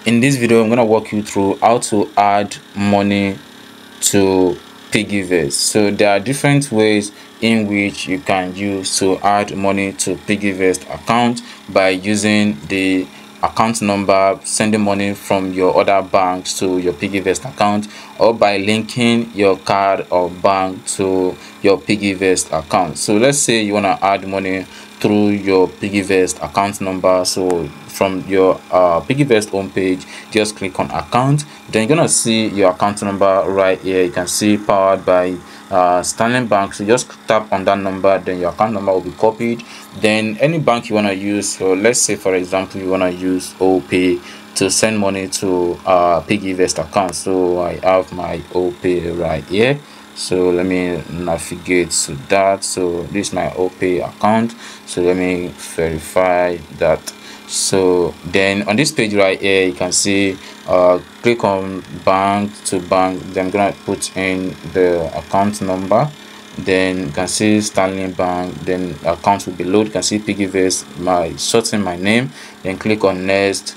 In this video, I'm going to walk you through how to add money to Piggyvest. So there are different ways in which you can use to add money to Piggyvest account by using the account number, sending money from your other banks to your Piggyvest account, or by linking your card or bank to your Piggyvest account. So let's say you want to add money through your Piggyvest account number. So from your Piggyvest homepage, just click on account, then you're gonna see your account number right here. You can see powered by Stanley Bank. So just tap on that number, then your account number will be copied. Then any bank you want to use, so let's say for example you want to use Opay to send money to Piggyvest account. So I have my Opay right here, so let me navigate to that. So this is my Opay account, so let me verify that. So then on this page right here, you can see click on bank to bank, then I'm gonna put in the account number, then you can see Stanley Bank, then account will be loaded. You can see Piggyvest, my sorting my name, then click on next.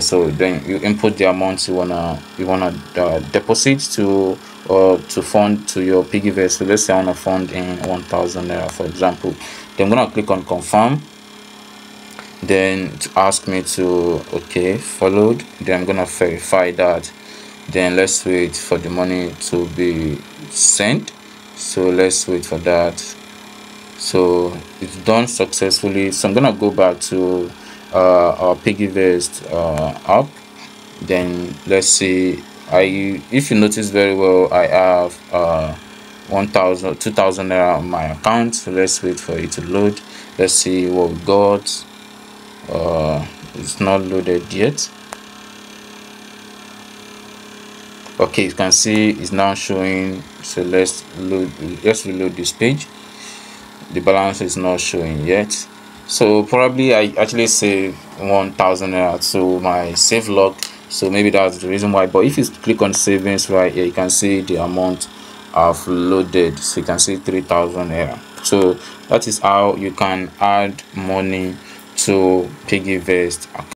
So then you input the amount you wanna deposit to to fund to your Piggyvest. So let's say I wanna fund in 1,000 naira, for example. Then I'm gonna click on confirm, then to ask me to okay followed, then I'm gonna verify that. Then let's wait for the money to be sent. So let's wait for that. So it's done successfully. So I'm gonna go back to our Piggyvest app. Then let's see, if you notice very well, I have 2,000 naira on my account. So let's wait for it to load. Let's see what we got. It's not loaded yet. Okay, you can see it's now showing. So let's reload this page. The balance is not showing yet. So probably I actually saved 1,000 naira to my save log, so maybe that's the reason why. But if you click on savings right here, you can see the amount I've loaded. So you can see 3,000 naira. So that is how you can add money to Piggyvest account.